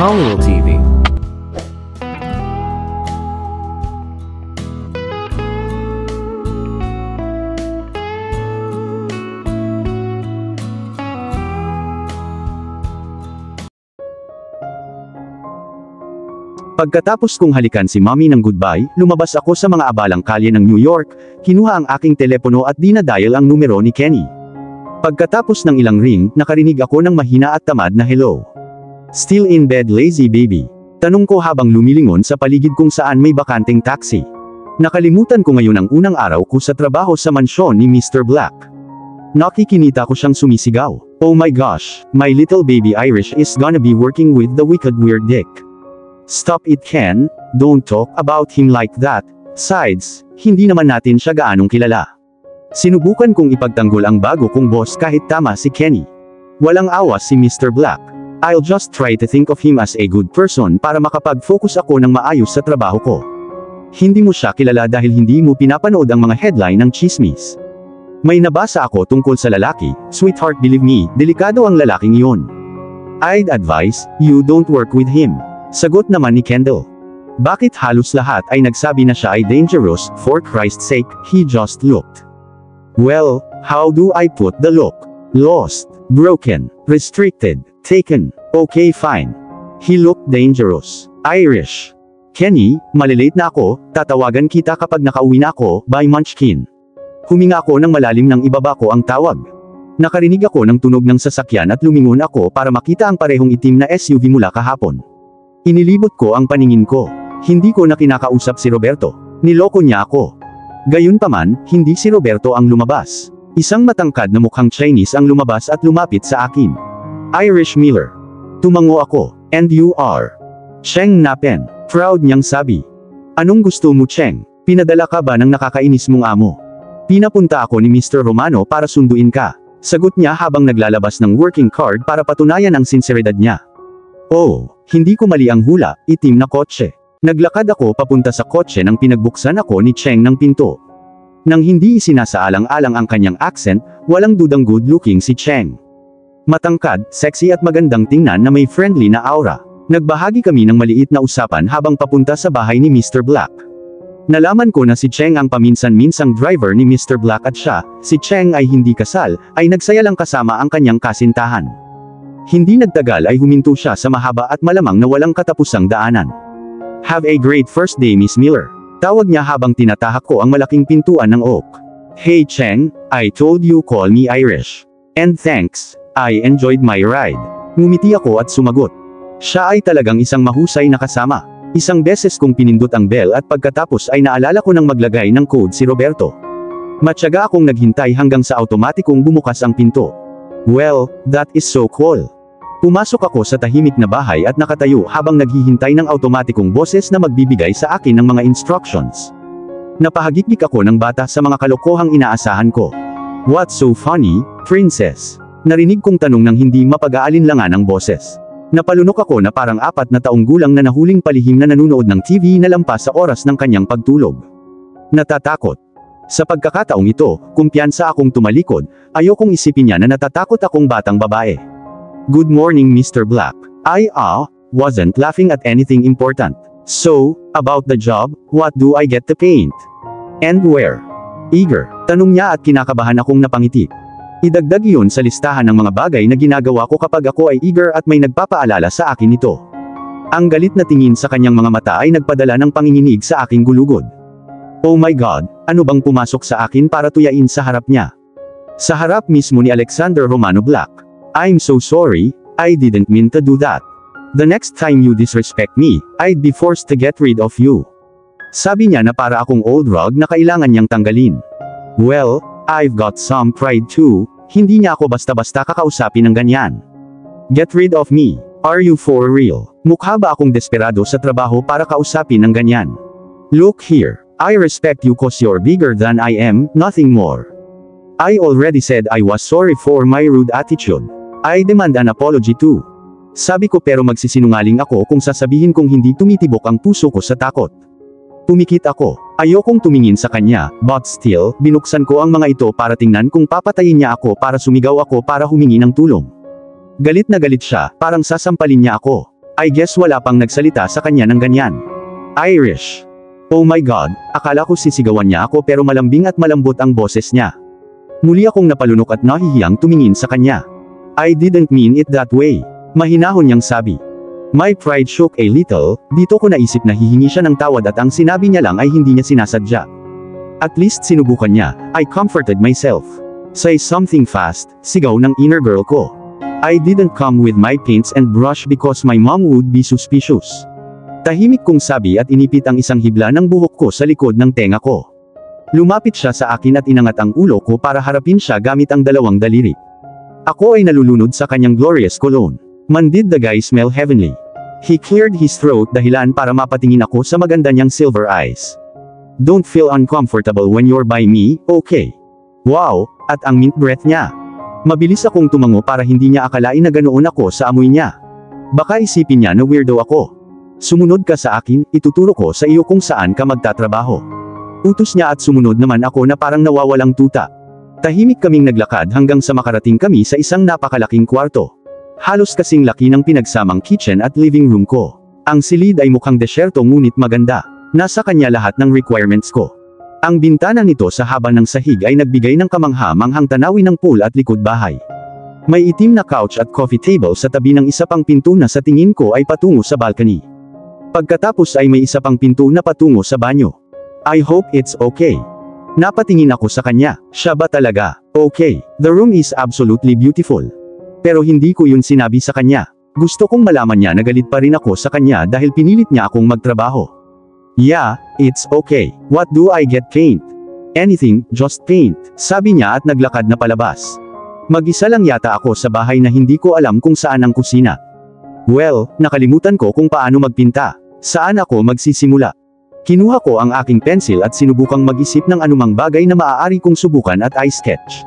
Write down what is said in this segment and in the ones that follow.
Hollywood TV. Pagkatapos kong halikan si Mommy ng goodbye, lumabas ako sa mga abalang kalye ng New York, kinuha ang aking telepono at dinadial ang numero ni Kenny. Pagkatapos ng ilang ring, nakarinig ako ng mahina at tamad na hello. Still in bed lazy baby? Tanong ko habang lumilingon sa paligid kung saan may bakanteng taxi. Nakalimutan ko ngayon ang unang araw ko sa trabaho sa mansyon ni Mr. Black. Nakikinita ko siyang sumisigaw. Oh my gosh, my little baby Irish is gonna be working with the wicked weird dick. Stop it Ken, don't talk about him like that. Sides, hindi naman natin siya gaanong kilala. Sinubukan kong ipagtanggol ang bago kong boss kahit tama si Kenny. Walang awas si Mr. Black. I'll just try to think of him as a good person para makapag-focus ako ng maayos sa trabaho ko. Hindi mo siya kilala dahil hindi mo pinapanood ang mga headline ng chismis. May nabasa ako tungkol sa lalaki, sweetheart believe me, delikado ang lalaking iyon. I'd advise, you don't work with him. Sagot naman ni Kendall. Bakit halos lahat ay nagsabi na siya ay dangerous, for Christ's sake, he just looked. Well, how do I put the look? Lost, broken, restricted, taken, okay fine. He looked dangerous. Irish. Kenny, malilate na ako, tatawagan kita kapag nakauwi na ako, by Munchkin. Huminga ako ng malalim nang ibaba ko ang tawag. Nakarinig ako ng tunog ng sasakyan at lumingon ako para makita ang parehong itim na SUV mula kahapon. Inilibot ko ang paningin ko. Hindi ko na kinakausap si Roberto. Niloko niya ako. Gayunpaman, hindi si Roberto ang lumabas. Isang matangkad na mukhang Chinese ang lumabas at lumapit sa akin. Irish Miller. Tumango ako. And you are? Cheng Napen. Proud niyang sabi. Anong gusto mo Cheng? Pinadala ka ba ng nakakainis mong amo? Pinapunta ako ni Mr. Romano para sunduin ka. Sagot niya habang naglalabas ng working card para patunayan ang sinseridad niya. Oh, hindi ko mali ang hula, itim na kotse. Naglakad ako papunta sa kotse nang pinagbuksan ako ni Cheng ng pinto. Nang hindi isinasaalang-alang ang kanyang accent, walang dudang good-looking si Cheng. Matangkad, sexy at magandang tingnan na may friendly na aura. Nagbahagi kami ng maliit na usapan habang papunta sa bahay ni Mr. Black. Nalaman ko na si Cheng ang paminsan-minsang driver ni Mr. Black at siya, si Cheng ay hindi kasal, ay nagsaya lang kasama ang kanyang kasintahan. Hindi nagtagal ay huminto siya sa mahaba at malamang na walang katapusang daanan. Have a great first day Miss Miller. Tawag niya habang tinatahak ko ang malaking pintuan ng oak. Hey Cheng, I told you call me Irish. And thanks, I enjoyed my ride. Ngumiti ako at sumagot. Siya ay talagang isang mahusay na kasama. Isang beses kong pinindot ang bell at pagkatapos ay naalala ko nang maglagay ng code si Roberto. Matyaga akong naghintay hanggang sa automatikong bumukas ang pinto. Well, that is so cool. Pumasok ako sa tahimik na bahay at nakatayo habang naghihintay ng automatikong boses na magbibigay sa akin ng mga instructions. Napahagikik ako ng bata sa mga kalokohang inaasahan ko. What's so funny, princess? Narinig kong tanong ng hindi mapag-aalinlangan ng boses. Napalunok ako na parang 4 na taong gulang na nahuling palihim na nanunood ng TV na lampas sa oras ng kanyang pagtulog. Natatakot. Sa pagkakataong ito, kumpiyansa akong tumalikod, ayokong isipin niya na natatakot akong batang babae. Good morning Mr. Black. I wasn't laughing at anything important. So, about the job, what do I get to paint? And where? Eager. Tanong niya at kinakabahan akong napangiti. Idagdag iyon sa listahan ng mga bagay na ginagawa ko kapag ako ay eager at may nagpapaalala sa akin nito. Ang galit na tingin sa kanyang mga mata ay nagpadala ng panginginig sa aking gulugod. Oh my God, ano bang pumasok sa akin para tuyain sa harap niya? Sa harap mismo ni Alexander Romano Black. I'm so sorry, I didn't mean to do that. The next time you disrespect me, I'd be forced to get rid of you. Sabi niya na para akong old rug na kailangan niyang tanggalin. Well, I've got some pride too, hindi niya ako basta-basta kakausapin ng ganyan. Get rid of me, are you for real? Mukha ba akong desperado sa trabaho para kausapin ng ganyan? Look here, I respect you cause you're bigger than I am, nothing more. I already said I was sorry for my rude attitude. I demand an apology too. Sabi ko pero magsisinungaling ako kung sasabihin kong hindi tumitibok ang puso ko sa takot. Pumikit ako. Ayokong tumingin sa kanya, but still, binuksan ko ang mga ito para tingnan kung papatayin niya ako para sumigaw ako para humingi ng tulong. Galit na galit siya, parang sasampalin niya ako. I guess wala pang nagsalita sa kanya ng ganyan. Irish. Oh my God, akala ko sisigawan niya ako pero malambing at malambot ang boses niya. Muli akong napalunok at nahihiyang tumingin sa kanya. I didn't mean it that way. Mahinahon niyang sabi. My pride shook a little, dito ko naisip na hihingi siya ng tawad at ang sinabi niya lang ay hindi niya sinasadya. At least sinubukan niya, I comforted myself. Say something fast, sigaw ng inner girl ko. I didn't come with my paints and brush because my mom would be suspicious. Tahimik kong sabi at inipit ang isang hibla ng buhok ko sa likod ng tenga ko. Lumapit siya sa akin at inangat ang ulo ko para harapin siya gamit ang dalawang daliri. Ako ay nalulunod sa kanyang glorious cologne. Man, did the guy smell heavenly. He cleared his throat dahilan para mapatingin ako sa maganda niyang silver eyes. Don't feel uncomfortable when you're by me, okay? Wow, at ang mint breath niya. Mabilis akong tumango para hindi niya akalain na ganoon ako sa amoy niya. Baka isipin niya na weirdo ako. Sumunod ka sa akin, ituturo ko sa iyo kung saan ka magtatrabaho. Utos niya at sumunod naman ako na parang nawawalang tuta. Tahimik kaming naglakad hanggang sa makarating kami sa isang napakalaking kwarto. Halos kasing laki ng pinagsamang kitchen at living room ko. Ang silid ay mukhang desyerto ngunit maganda. Nasa kanya lahat ng requirements ko. Ang bintana nito sa haba ng sahig ay nagbigay ng kamangha-manghang tanawin ng pool at likod bahay. May itim na couch at coffee table sa tabi ng isa pang pinto na sa tingin ko ay patungo sa balcony. Pagkatapos ay may isa pang pinto na patungo sa banyo. I hope it's okay. Napatingin ako sa kanya, siya ba talaga? Okay, the room is absolutely beautiful. Pero hindi ko yun sinabi sa kanya. Gusto kong malaman niya na galit pa rin ako sa kanya dahil pinilit niya akong magtrabaho. Yeah, it's okay. What do I get paint? Anything, just paint, sabi niya at naglakad na palabas. Mag-isa lang yata ako sa bahay na hindi ko alam kung saan ang kusina. Well, nakalimutan ko kung paano magpinta. Saan ako magsisimula? Kinuha ko ang aking pencil at sinubukang mag-isip ng anumang bagay na maaari kong subukan at i-sketch.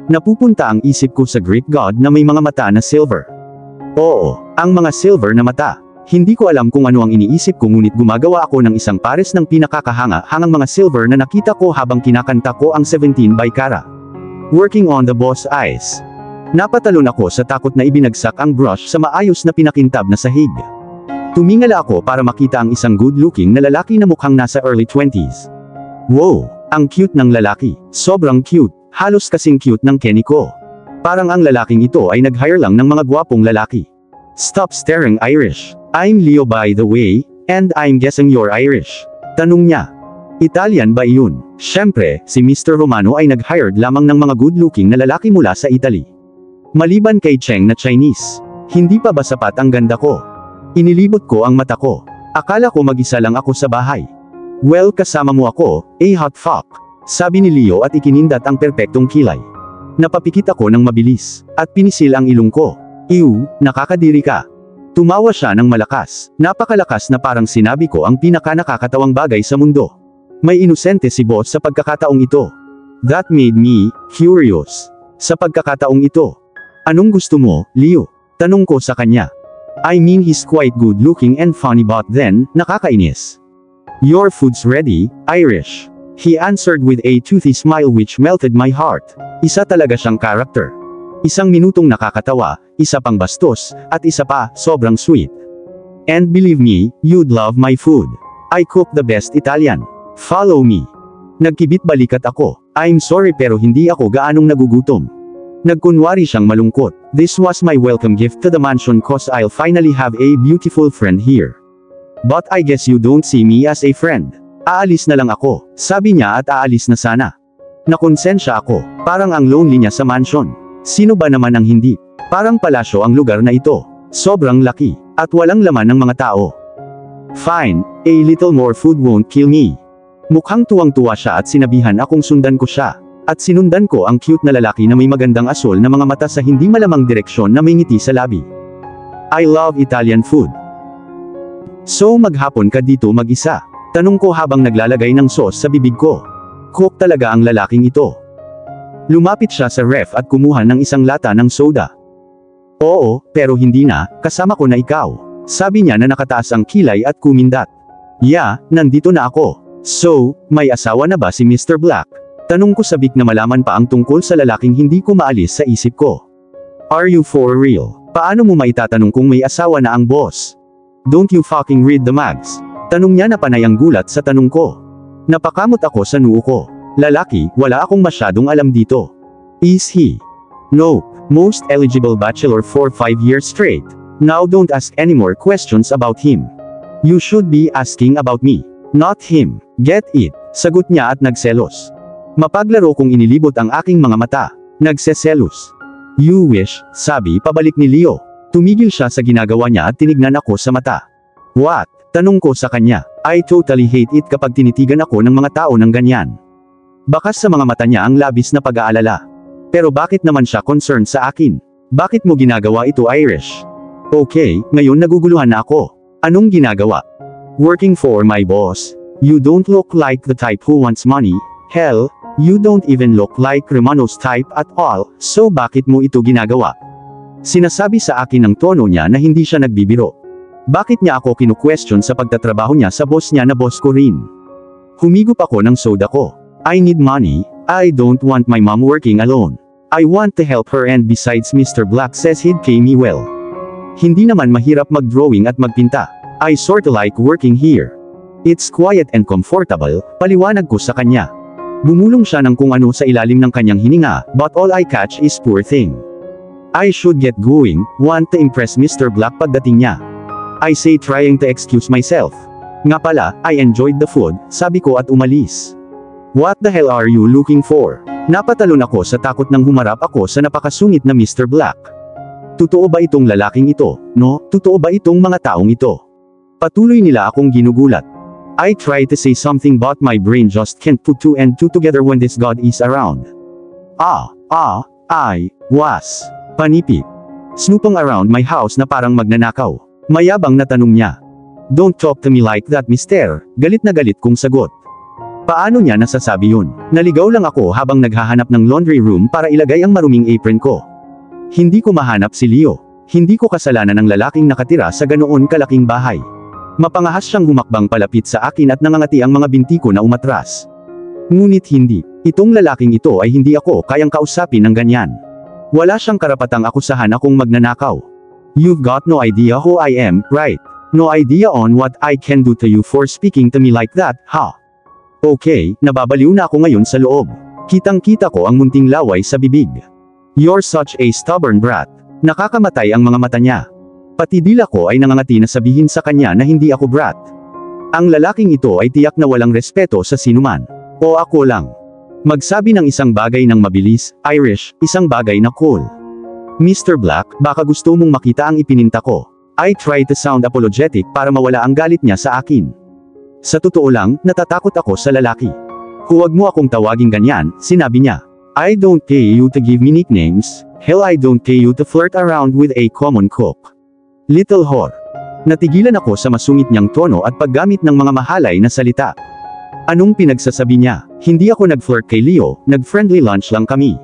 Napupunta ang isip ko sa Greek god na may mga mata na silver. Oo, ang mga silver na mata. Hindi ko alam kung ano ang iniisip ko ngunit gumagawa ako ng isang pares ng pinakakahanga-hangang mga silver na nakita ko habang kinakanta ko ang 17 by Cara. Working on the boss eyes. Napatalon ako sa takot na ibinagsak ang brush sa maayos na pinakintab na sahig. Tumingala ako para makita ang isang good-looking na lalaki na mukhang nasa early 20s. Wow, ang cute ng lalaki. Sobrang cute. Halos kasing cute ng Kenny ko. Parang ang lalaking ito ay nag-hire lang ng mga gwapong lalaki. Stop staring, Irish. I'm Leo by the way, and I'm guessing you're Irish. Tanong niya. Italian ba iyon? Siyempre, si Mr. Romano ay nag-hired lamang ng mga good-looking na lalaki mula sa Italy. Maliban kay Cheng na Chinese. Hindi pa ba sapat ang ganda ko? Inilibot ko ang mata ko. Akala ko mag-isa lang ako sa bahay. Well, kasama mo ako, a hot fuck. Sabi ni Leo at ikinindat ang perpektong kilay. Napapikit ako ng mabilis, at pinisil ang ilong ko. Ew, nakakadiri ka. Tumawa siya ng malakas, napakalakas na parang sinabi ko ang pinaka-nakakatawang bagay sa mundo. May inosente si boss sa pagkakataong ito. That made me curious. Sa pagkakataong ito. Anong gusto mo, Leo? Tanong ko sa kanya. I mean he's quite good looking and funny but then, nakakainis. Your food's ready, Irish. He answered with a toothy smile which melted my heart. Isa talaga siyang character. Isang minutong nakakatawa, isa pang bastos, at isa pa, sobrang sweet. And believe me, you'd love my food. I cook the best Italian. Follow me. Nagkibit balikat ako. I'm sorry pero hindi ako gaanong nagugutom. Nagkunwari siyang malungkot. This was my welcome gift to the mansion cause I'll finally have a beautiful friend here. But I guess you don't see me as a friend. Aalis na lang ako, sabi niya at aalis na sana. Nakonsensya ako, parang ang lonely niya sa mansion. Sino ba naman ang hindi? Parang palasyo ang lugar na ito. Sobrang laki, at walang laman ng mga tao. Fine, a little more food won't kill me. Mukhang tuwang-tuwa siya at sinabihan akong sundan ko siya. At sinundan ko ang cute na lalaki na may magandang asol na mga mata sa hindi malamang direksyon na may ngiti sa labi. I love Italian food. So maghapon ka dito mag-isa? Tanong ko habang naglalagay ng sauce sa bibig ko. Cook talaga ang lalaking ito. Lumapit siya sa ref at kumuha ng isang lata ng soda. Oo, pero hindi na, kasama ko na ikaw. Sabi niya na nakataas ang kilay at kumindat. Yeah, nandito na ako. So, may asawa na ba si Mr. Black? Tanong ko sabik na malaman pa ang tungkol sa lalaking hindi ko maalis sa isip ko. Are you for real? Paano mo maitatanong kung may asawa na ang boss? Don't you fucking read the mags? Tanong niya na panay ang gulat sa tanong ko. Napakamot ako sa noo ko. Lalaki, wala akong masyadong alam dito. Is he? No. Most eligible bachelor for 5 years straight. Now don't ask any more questions about him. You should be asking about me. Not him. Get it? Sagot niya at nagselos. Mapaglaro kong inilibot ang aking mga mata. Nagseselos. You wish, sabi pabalik ni Leo. Tumigil siya sa ginagawa niya at tinignan ako sa mata. What? Tanong ko sa kanya. I totally hate it kapag tinitigan ako ng mga tao ng ganyan. Bakas sa mga mata niya ang labis na pag-aalala. Pero bakit naman siya concerned sa akin? Bakit mo ginagawa ito, Irish? Okay, ngayon naguguluhan na ako. Anong ginagawa? Working for my boss. You don't look like the type who wants money. Hell, you don't even look like Romano's type at all, so bakit mo ito ginagawa? Sinasabi sa akin ng tono niya na hindi siya nagbibiro. Bakit niya ako kinu-question sa pagtatrabaho niya sa boss niya na boss ko rin? Humigop ako ng soda ko. I need money. I don't want my mom working alone. I want to help her, and besides Mr. Black says he'd pay me well. Hindi naman mahirap mag-drawing at magpinta. I sorta like working here. It's quiet and comfortable, paliwanag ko sa kanya. Bumulong siya ng kung ano sa ilalim ng kanyang hininga, but all I catch is poor thing. I should get going, want to impress Mr. Black pagdating niya. I say trying to excuse myself. Nga pala, I enjoyed the food, sabi ko at umalis. What the hell are you looking for? Napatalon ako sa takot nang humarap ako sa napakasungit na Mr. Black. Totoo ba itong lalaking ito? No, totoo ba itong mga taong ito? Patuloy nila akong ginugulat. I try to say something but my brain just can't put 2 and 2 together when this god is around. I was panipit. Snooping around my house na parang magnanakaw. Mayabang na tanong niya. Don't talk to me like that, mister. Galit na galit kong sagot. Paano niya nasasabi yun? Naligaw lang ako habang naghahanap ng laundry room para ilagay ang maruming apron ko. Hindi ko mahanap si Leo. Hindi ko kasalanan ng lalaking nakatira sa ganoon kalaking bahay. Mapangahas siyang humakbang palapit sa akin at nangangati ang mga binti ko na umatras. Ngunit hindi. Itong lalaking ito ay hindi ako kayang kausapin ng ganyan. Wala siyang karapatang akusahan akong magnanakaw. You've got no idea who I am, right? No idea on what I can do to you for speaking to me like that, ha? Okay, nababaliw na ako ngayon sa loob. Kitang-kita ko ang munting laway sa bibig. You're such a stubborn brat. Nakakamatay ang mga mata niya. Pati dila ko ay nangangati na sabihin sa kanya na hindi ako brat. Ang lalaking ito ay tiyak na walang respeto sa sinuman. O ako lang. Magsabi ng isang bagay ng mabilis, Irish, isang bagay na cool. Mr. Black, baka gusto mong makita ang ipininta ko. I try to sound apologetic para mawala ang galit niya sa akin. Sa totoo lang, natatakot ako sa lalaki. Huwag mo akong tawaging ganyan, sinabi niya. I don't pay you to give me nicknames, hell I don't pay you to flirt around with a common cook. Little whore. Natigilan ako sa masungit niyang tono at paggamit ng mga mahalay na salita. Anong pinagsasabi niya? Hindi ako nag-flirt kay Leo, nag-friendly lunch lang kami.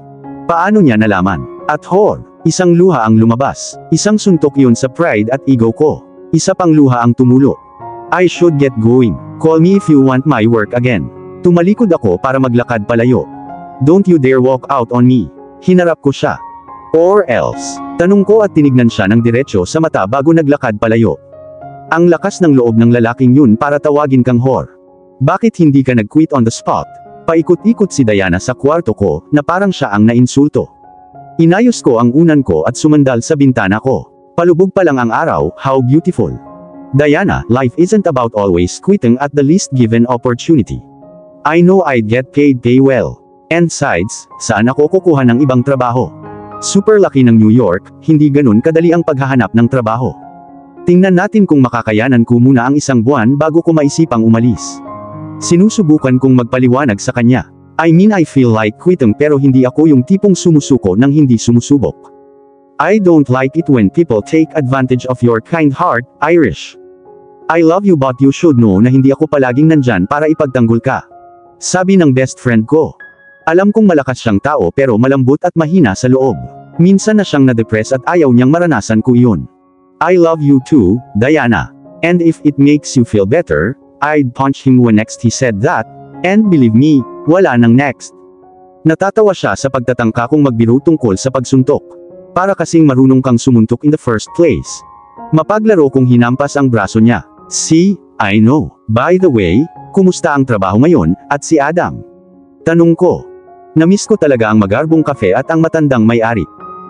Paano niya nalaman? At whore. Isang luha ang lumabas. Isang suntok yun sa pride at ego ko. Isa pang luha ang tumulo. I should get going. Call me if you want my work again. Tumalikod ako para maglakad palayo. Don't you dare walk out on me. Hinarap ko siya. Or else. Tanong ko at tinignan siya ng diretso sa mata bago naglakad palayo. Ang lakas ng loob ng lalaking yun para tawagin kang whore. Bakit hindi ka nag-quit on the spot? Paikot-ikot si Diana sa kwarto ko, na parang siya ang nainsulto. Inayos ko ang unan ko at sumandal sa bintana ko. Palubog pa lang ang araw, how beautiful. Diana, life isn't about always quitting at the least given opportunity. I know I'd get paid well. And sides, saan ako kukuha ng ibang trabaho? Super laki ng New York, hindi ganun kadali ang paghahanap ng trabaho. Tingnan natin kung makakayanan ko muna ang isang buwan bago ko maisipang umalis. Sinusubukan kong magpaliwanag sa kanya. I mean I feel like quitting pero hindi ako yung tipong sumusuko nang hindi sumusubok. I don't like it when people take advantage of your kind heart, Irish. I love you but you should know na hindi ako palaging nandyan para ipagtanggol ka. Sabi ng best friend ko. Alam kong malakas siyang tao pero malambot at mahina sa loob. Minsan na siyang na-depress at ayaw niyang maranasan ko iyon. I love you too, Diana. And if it makes you feel better, I'd punch him when next he said that, and believe me, wala nang next. Natatawa siya sa pagtatangka kong magbiro tungkol sa pagsuntok. Para kasing marunong kang sumuntok in the first place. Mapaglaro kong hinampas ang braso niya. See, I know. By the way, kumusta ang trabaho ngayon, at si Adam? Tanong ko. Namiss ko talaga ang magarbong kafe at ang matandang may-ari.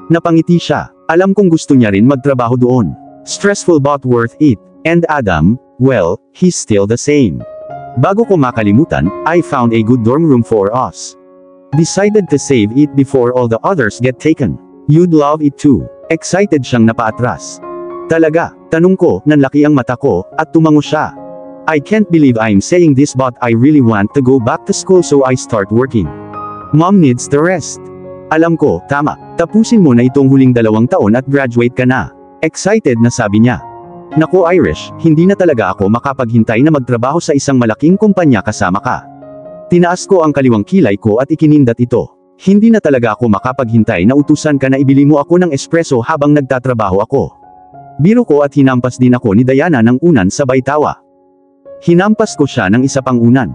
Napangiti siya. Alam kong gusto niya rin magtrabaho doon. Stressful but worth it. And Adam, well, he's still the same. Bago ko makalimutan, I found a good dorm room for us. Decided to save it before all the others get taken. You'd love it too. Excited siyang napaatras. Talaga, tanong ko, nanlaki ang mata ko, at tumango siya. I can't believe I'm saying this but I really want to go back to school so I start working. Mom needs the rest. Alam ko, tama, tapusin mo na itong huling 2 taon at graduate ka na. Excited na sabi niya. Naku Irish, hindi na talaga ako makapaghintay na magtrabaho sa isang malaking kumpanya kasama ka. Tinaas ko ang kaliwang kilay ko at ikinindat ito. Hindi na talaga ako makapaghintay na utusan ka na ibili mo ako ng espresso habang nagtatrabaho ako. Biro ko at hinampas din ako ni Diana ng unan sabay tawa. Hinampas ko siya ng isa pang unan.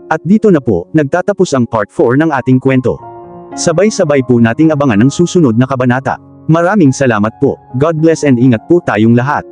At dito na po, nagtatapos ang part 4 ng ating kwento. Sabay-sabay po nating abangan ang susunod na kabanata. Maraming salamat po. God bless and ingat po tayong lahat.